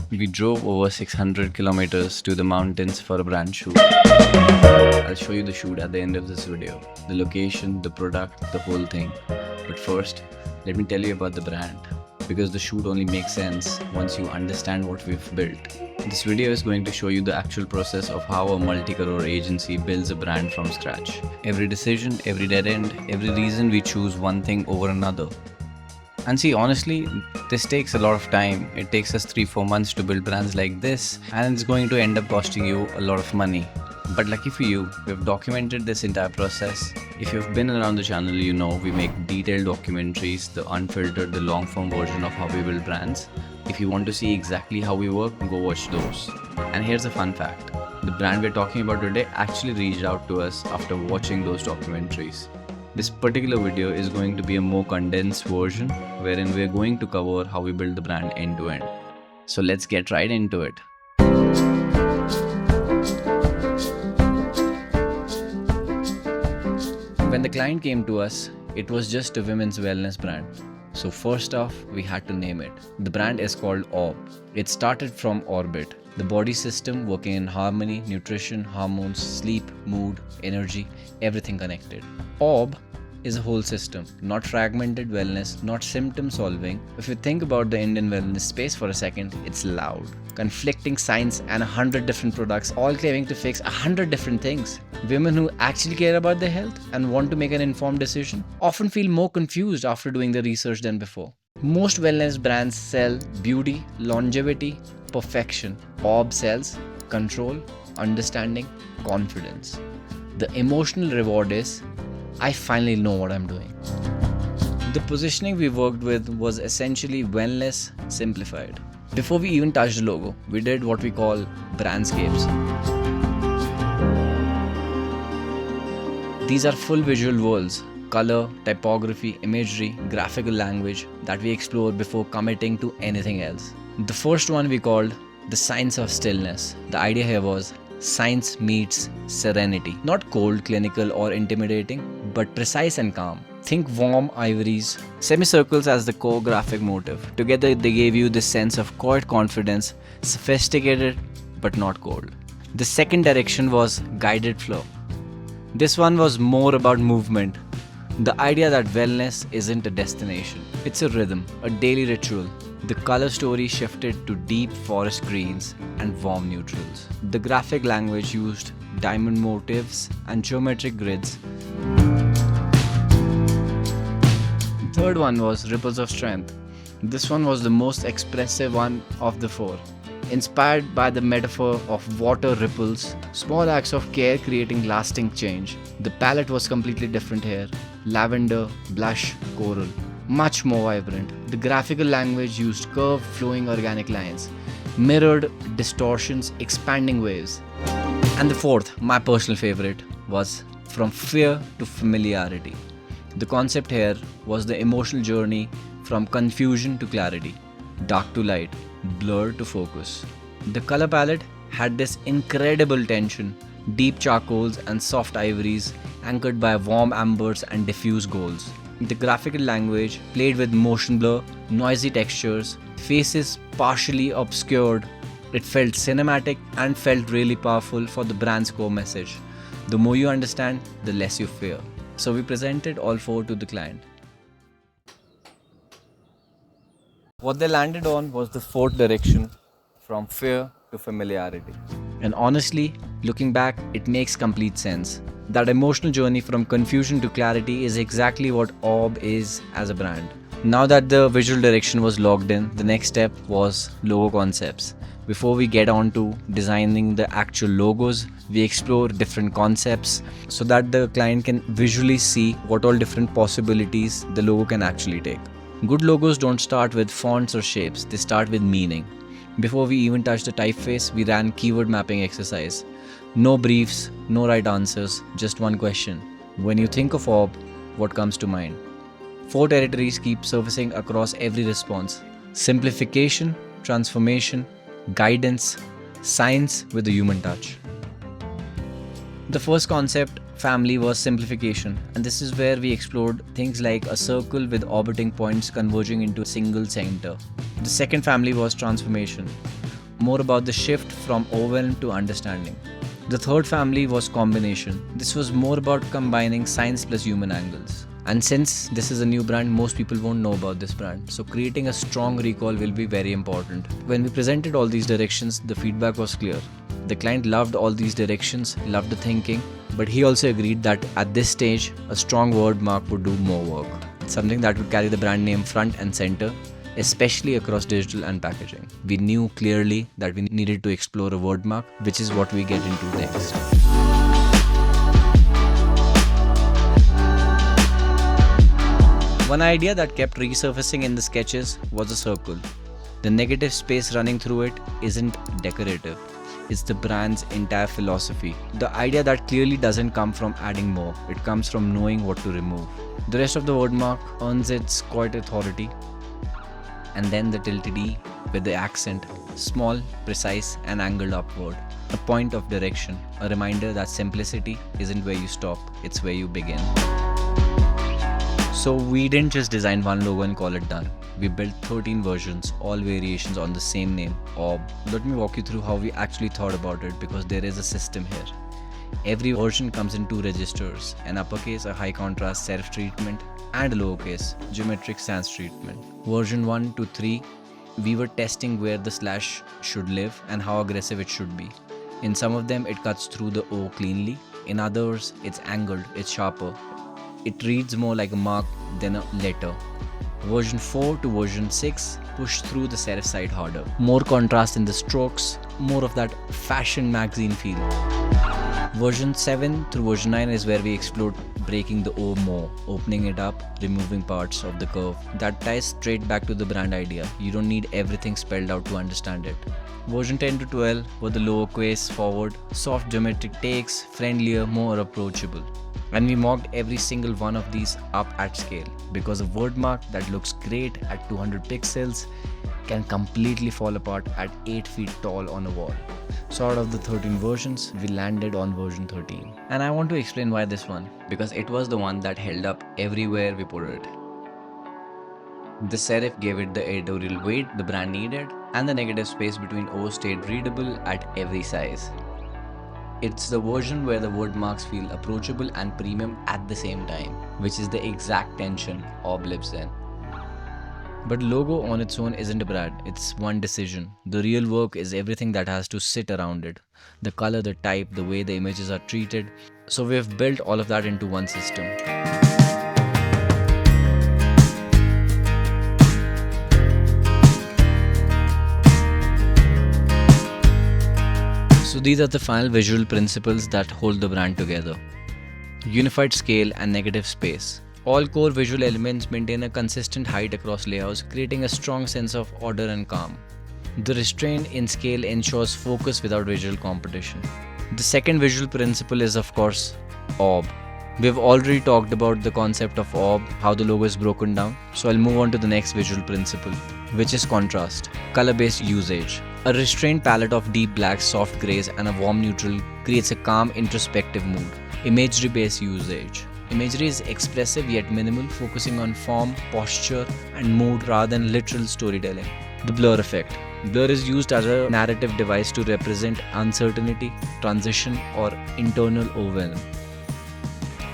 We drove over 600 kilometers to the mountains for a brand shoot. I'll show you the shoot at the end of this video. The location, the product, the whole thing. But first, let me tell you about the brand. Because the shoot only makes sense once you understand what we've built. This video is going to show you the actual process of how a multi-crore agency builds a brand from scratch. Every decision, every dead end, every reason we choose one thing over another. And see, honestly, this takes a lot of time. It takes us 3-4 months to build brands like this, and it's going to end up costing you a lot of money. But lucky for you, we've documented this entire process. If you've been around the channel, you know we make detailed documentaries, the unfiltered, the long form version of how we build brands. If you want to see exactly how we work, go watch those. And here's a fun fact. The brand we're talking about today actually reached out to us after watching those documentaries. This particular video is going to be a more condensed version wherein we're going to cover how we build the brand end to end. So let's get right into it. When the client came to us, it was just a women's wellness brand. So first off, we had to name it. The brand is called Orbé. It started from Orbit, the body system working in harmony, nutrition, hormones, sleep, mood, energy, everything connected. Orbé is a whole system, not fragmented wellness, not symptom solving. If you think about the Indian wellness space for a second, it's loud. Conflicting science and 100 different products all claiming to fix 100 different things. Women who actually care about their health and want to make an informed decision often feel more confused after doing the research than before. Most wellness brands sell beauty, longevity, perfection. Orbé sells control, understanding, confidence. The emotional reward is, I finally know what I'm doing. The positioning we worked with was essentially wellness simplified. Before we even touched the logo, we did what we call brandscapes. These are full visual worlds, color, typography, imagery, graphical language that we explore before committing to anything else. The first one we called the science of stillness. The idea here was science meets serenity. Not cold, clinical or intimidating, but precise and calm. Think warm ivories, semicircles as the core graphic motive. Together they gave you this sense of quiet confidence, sophisticated but not cold. The second direction was guided flow. This one was more about movement. The idea that wellness isn't a destination, it's a rhythm, a daily ritual. The color story shifted to deep forest greens and warm neutrals. The graphic language used diamond motifs and geometric grids. Third one was ripples of strength. This one was the most expressive one of the four. Inspired by the metaphor of water ripples, small acts of care creating lasting change. The palette was completely different here. Lavender, blush, coral. Much more vibrant. The graphical language used curved, flowing organic lines, mirrored distortions, expanding waves. And the fourth, my personal favorite, was from fear to familiarity. The concept here was the emotional journey from confusion to clarity, dark to light, blur to focus. The color palette had this incredible tension, deep charcoals and soft ivories anchored by warm ambers and diffuse golds. The graphical language played with motion blur, noisy textures, faces partially obscured. It felt cinematic and felt really powerful for the brand's core message. The more you understand, the less you fear. So we presented all four to the client. What they landed on was the fourth direction, from fear to familiarity. And honestly, looking back, it makes complete sense. That emotional journey from confusion to clarity is exactly what Orbé is as a brand. Now that the visual direction was logged in, the next step was logo concepts. Before we get on to designing the actual logos, we explore different concepts so that the client can visually see what all different possibilities the logo can actually take. Good logos don't start with fonts or shapes, they start with meaning. Before we even touched the typeface, we ran keyword mapping exercise. No briefs, no right answers, just one question. When you think of Orbé, what comes to mind? 4 territories keep surfacing across every response. Simplification, transformation, guidance, science with a human touch. The first concept, family, was simplification, and this is where we explored things like a circle with orbiting points converging into a single center. The second family was transformation. more about the shift from overwhelm to understanding. The third family was combination. This was more about combining science plus human angles. And since this is a new brand, most people won't know about this brand. So creating a strong recall will be very important. When we presented all these directions, the feedback was clear. The client loved all these directions, loved the thinking, but he also agreed that at this stage, a strong word mark would do more work. Something that would carry the brand name front and center, especially across digital and packaging. We knew clearly that we needed to explore a word mark, which is what we get into next. One idea that kept resurfacing in the sketches was a circle. The negative space running through it isn't decorative. It's the brand's entire philosophy. The idea that clearly doesn't come from adding more, it comes from knowing what to remove. The rest of the word mark earns its quiet authority. And then the tilted E with the accent, small, precise and angled upward. A point of direction, a reminder that simplicity isn't where you stop, it's where you begin. So we didn't just design one logo and call it done. We built 13 versions, all variations on the same name, Orb. Let me walk you through how we actually thought about it because there is a system here. Every version comes in 2 registers, an uppercase, a high contrast serif treatment, and a lowercase, geometric sans treatment. Version 1 to 3, we were testing where the slash should live and how aggressive it should be. In some of them, it cuts through the O cleanly. In others, it's angled, it's sharper. It reads more like a mark than a letter. Version 4 to version 6 push through the serif side harder. More contrast in the strokes, more of that fashion magazine feel. Version 7 through version 9 is where we explored breaking the O more, opening it up, removing parts of the curve. That ties straight back to the brand idea. You don't need everything spelled out to understand it. Version 10 to 12 were the lowercase forward, soft geometric takes, friendlier, more approachable. And we mocked every single one of these up at scale because a word mark that looks great at 200 pixels can completely fall apart at 8 feet tall on a wall. So out of the 13 versions, we landed on version 13. And I want to explain why this one. Because it was the one that held up everywhere we put it. The serif gave it the editorial weight the brand needed, and the negative space between O stayed readable at every size. It's the version where the word marks feel approachable and premium at the same time, which is the exact tension Orb lives in. But logo on its own isn't a brand, it's one decision. The real work is everything that has to sit around it. The color, the type, the way the images are treated. So we've built all of that into one system. So these are the final visual principles that hold the brand together. Unified scale and negative space. All core visual elements maintain a consistent height across layouts, creating a strong sense of order and calm. The restraint in scale ensures focus without visual competition. The second visual principle is, of course, Orb. We've already talked about the concept of Orb, how the logo is broken down, so I'll move on to the next visual principle, which is contrast. Color-based usage. A restrained palette of deep blacks, soft greys, and a warm neutral creates a calm, introspective mood. Imagery-based usage. Imagery is expressive yet minimal, focusing on form, posture, and mood rather than literal storytelling. The blur effect. Blur is used as a narrative device to represent uncertainty, transition, or internal overwhelm.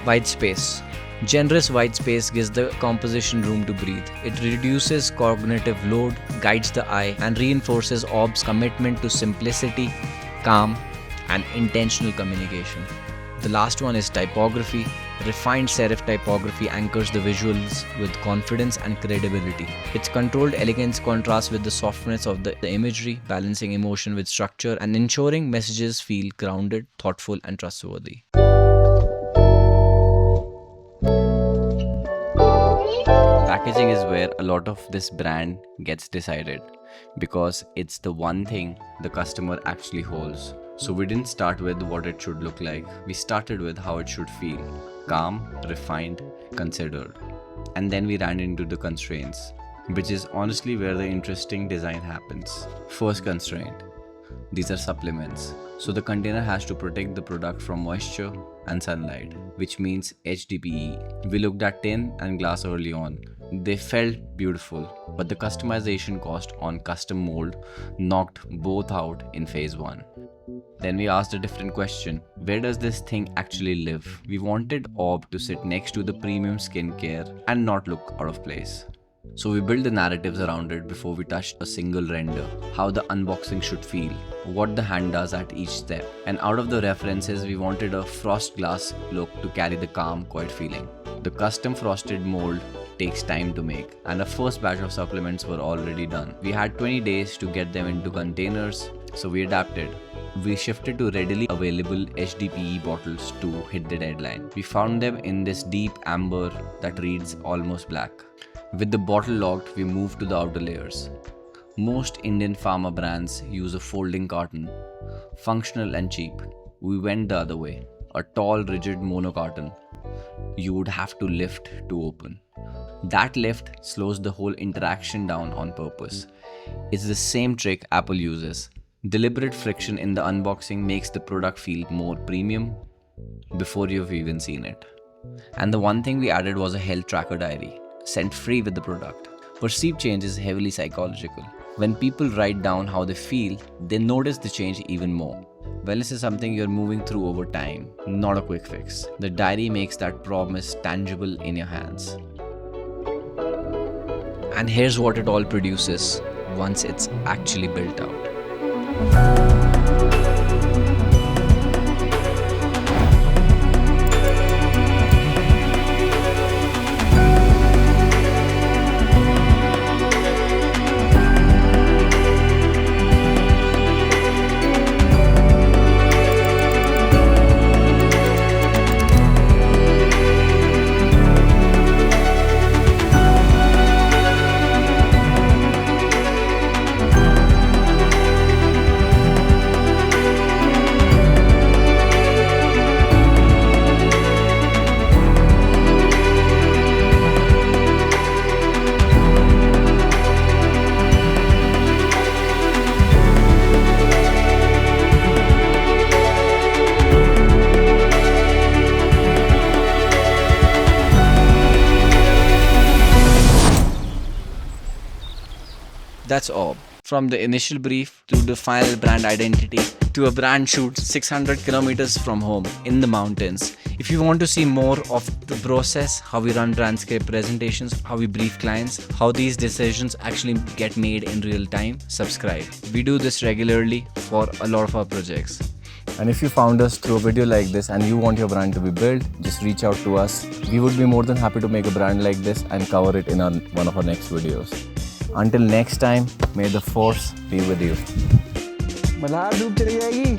White space. Generous white space gives the composition room to breathe. It reduces cognitive load, guides the eye, and reinforces Orb's commitment to simplicity, calm, and intentional communication. The last one is typography. Refined serif typography anchors the visuals with confidence and credibility. Its controlled elegance contrasts with the softness of the imagery, balancing emotion with structure and ensuring messages feel grounded, thoughtful, and trustworthy. Packaging is where a lot of this brand gets decided because it's the one thing the customer actually holds. So we didn't start with what it should look like. We started with how it should feel. Calm, refined, considered. And then we ran into the constraints, which is honestly where the interesting design happens. First constraint. These are supplements. So the container has to protect the product from moisture and sunlight, which means HDPE. We looked at tin and glass early on. They felt beautiful, but the customization cost on custom mold knocked both out in phase 1. Then we asked a different question. Where does this thing actually live? We wanted Orb to sit next to the premium skincare and not look out of place. So we built the narratives around it before we touched a single render, how the unboxing should feel, what the hand does at each step. And out of the references, we wanted a frost glass look to carry the calm, quiet feeling. The custom frosted mold takes time to make, and the first batch of supplements were already done. We had 20 days to get them into containers, so we adapted. We shifted to readily available HDPE bottles to hit the deadline. We found them in this deep amber that reads almost black. With the bottle locked, we moved to the outer layers. Most Indian pharma brands use a folding carton, functional and cheap. We went the other way, a tall, rigid mono carton. You would have to lift to open. That lift slows the whole interaction down on purpose. It's the same trick Apple uses. Deliberate friction in the unboxing makes the product feel more premium before you've even seen it. And the one thing we added was a health tracker diary, sent free with the product. Perceived change is heavily psychological. When people write down how they feel, they notice the change even more. Wellness is something you're moving through over time, not a quick fix. The diary makes that promise tangible in your hands. And here's what it all produces once it's actually built out. That's Orb. From the initial brief to the final brand identity to a brand shoot 600 kilometers from home in the mountains. If you want to see more of the process, how we run Brandscape presentations, how we brief clients, how these decisions actually get made in real time, subscribe. We do this regularly for a lot of our projects. And if you found us through a video like this and you want your brand to be built, just reach out to us. We would be more than happy to make a brand like this and cover it in one of our next videos. Until next time, may the force be with you. Malhar डूब चली जाएगी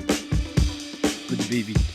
Good baby.